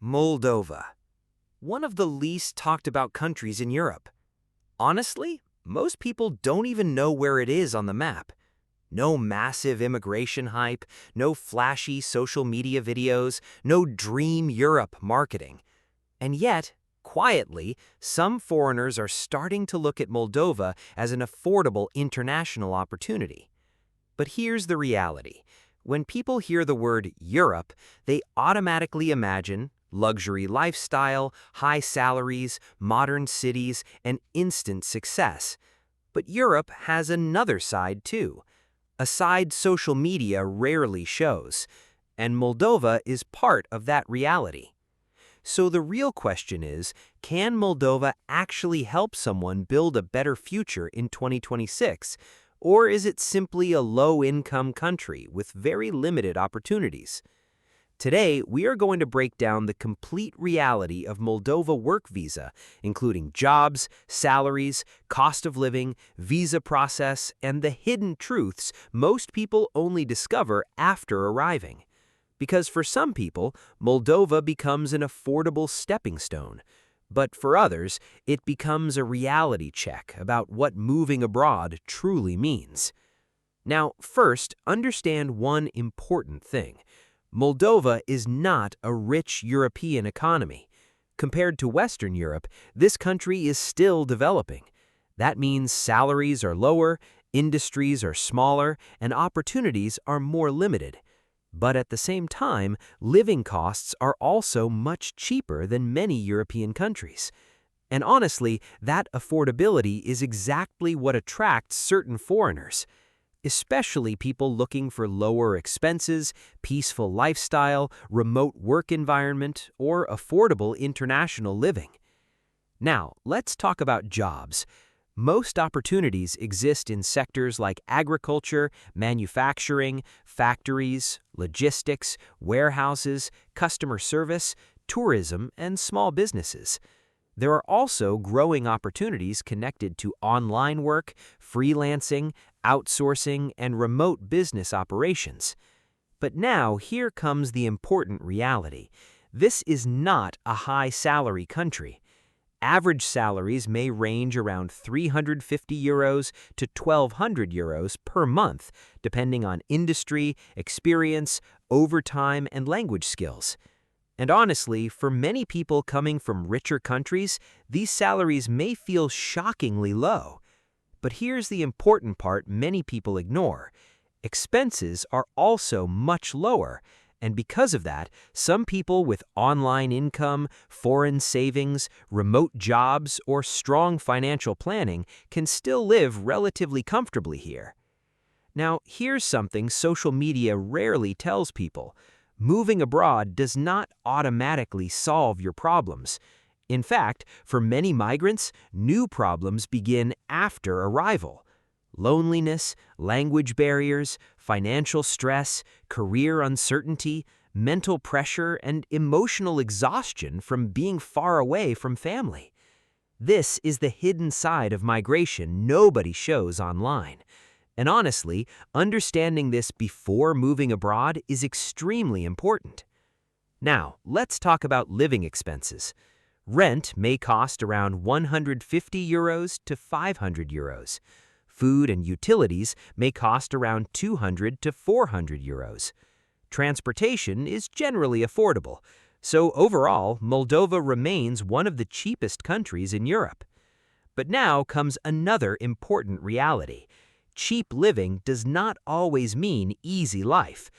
Moldova, one of the least talked about countries in Europe. Honestly, most people don't even know where it is on the map. No massive immigration hype, no flashy social media videos, no dream Europe marketing. And yet, quietly, some foreigners are starting to look at Moldova as an affordable international opportunity. But here's the reality. When people hear the word Europe, they automatically imagine luxury lifestyle, high salaries, modern cities, and instant success. But Europe has another side too, a side social media rarely shows, and Moldova is part of that reality. So the real question is, can Moldova actually help someone build a better future in 2026? Or is it simply a low-income country with very limited opportunities? Today, we are going to break down the complete reality of Moldova work visa, including jobs, salaries, cost of living, visa process, and the hidden truths most people only discover after arriving. Because for some people, Moldova becomes an affordable stepping stone. But for others, it becomes a reality check about what moving abroad truly means. Now, first, understand one important thing. Moldova is not a rich European economy. Compared to Western Europe, this country is still developing. That means salaries are lower, industries are smaller, and opportunities are more limited. But at the same time, living costs are also much cheaper than many European countries. And honestly, that affordability is exactly what attracts certain foreigners, especially people looking for lower expenses, peaceful lifestyle, remote work environment, or affordable international living. Now, let's talk about jobs. Most opportunities exist in sectors like agriculture, manufacturing, factories, logistics, warehouses, customer service, tourism, and small businesses. There are also growing opportunities connected to online work, freelancing, outsourcing, and remote business operations. But now, here comes the important reality. This is not a high-salary country. Average salaries may range around €350 to €1,200 per month, depending on industry, experience, overtime, and language skills. And honestly, for many people coming from richer countries, these salaries may feel shockingly low. But here's the important part many people ignore. Expenses are also much lower, and because of that, some people with online income, foreign savings, remote jobs, or strong financial planning can still live relatively comfortably here. Now, here's something social media rarely tells people. Moving abroad does not automatically solve your problems. In fact, for many migrants, new problems begin after arrival. Loneliness, language barriers, financial stress, career uncertainty, mental pressure, and emotional exhaustion from being far away from family. This is the hidden side of migration nobody shows online. And honestly, understanding this before moving abroad is extremely important. Now, let's talk about living expenses. Rent may cost around €150 to €500. Food and utilities may cost around €200 to €400. Transportation is generally affordable, so overall, Moldova remains one of the cheapest countries in Europe. But now comes another important reality. Cheap living does not always mean easy life,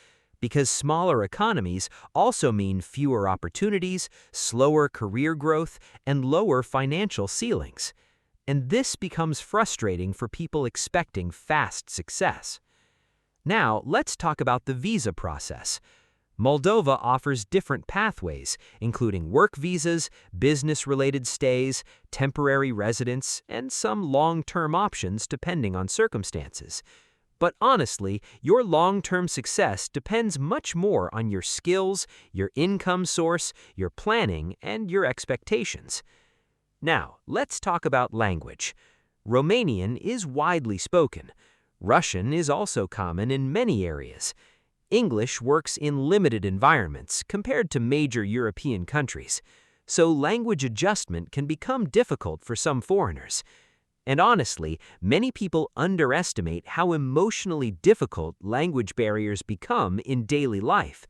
because smaller economies also mean fewer opportunities, slower career growth, and lower financial ceilings. And this becomes frustrating for people expecting fast success. Now, let's talk about the visa process. Moldova offers different pathways, including work visas, business-related stays, temporary residence, and some long-term options depending on circumstances. But honestly, your long-term success depends much more on your skills, your income source, your planning, and your expectations. Now, let's talk about language. Romanian is widely spoken. Russian is also common in many areas. English works in limited environments compared to major European countries, so language adjustment can become difficult for some foreigners. And honestly, many people underestimate how emotionally difficult language barriers become in daily life.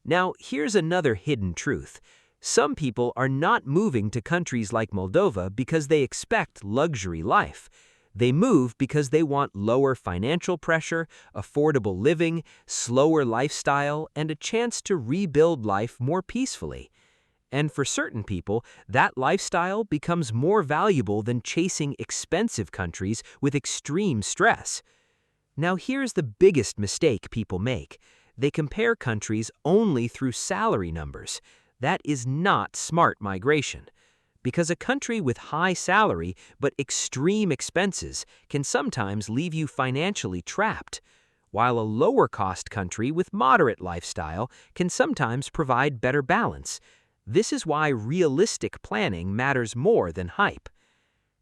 Now, here's another hidden truth. Some people are not moving to countries like Moldova because they expect luxury life. They move because they want lower financial pressure, affordable living, slower lifestyle, and a chance to rebuild life more peacefully. And for certain people, that lifestyle becomes more valuable than chasing expensive countries with extreme stress. Now here's the biggest mistake people make. They compare countries only through salary numbers. That is not smart migration. Because a country with high salary but extreme expenses can sometimes leave you financially trapped, while a lower-cost country with moderate lifestyle can sometimes provide better balance. This is why realistic planning matters more than hype.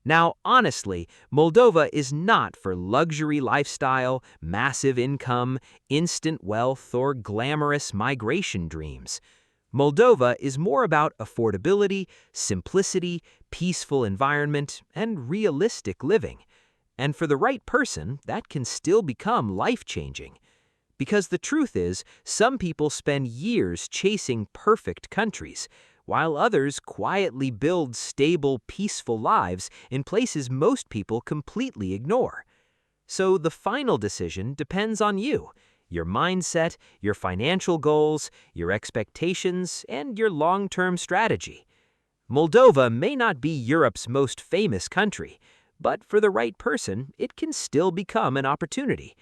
Now, honestly, Moldova is not for luxury lifestyle, massive income, instant wealth, or glamorous migration dreams. Moldova is more about affordability, simplicity, peaceful environment, and realistic living. And for the right person, that can still become life-changing. Because the truth is, some people spend years chasing perfect countries, while others quietly build stable, peaceful lives in places most people completely ignore. So the final decision depends on you. Your mindset, your financial goals, your expectations, and your long-term strategy. Moldova may not be Europe's most famous country, but for the right person, it can still become an opportunity.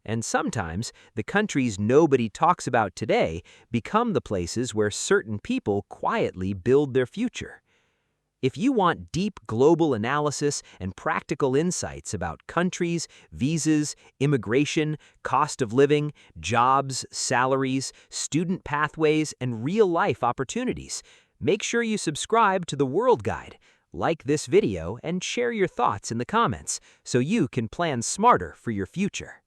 And sometimes, the countries nobody talks about today become the places where certain people quietly build their future. If you want deep global analysis and practical insights about countries, visas, immigration, cost of living, jobs, salaries, student pathways, and real-life opportunities, make sure you subscribe to the World Guide, like this video, and share your thoughts in the comments so you can plan smarter for your future.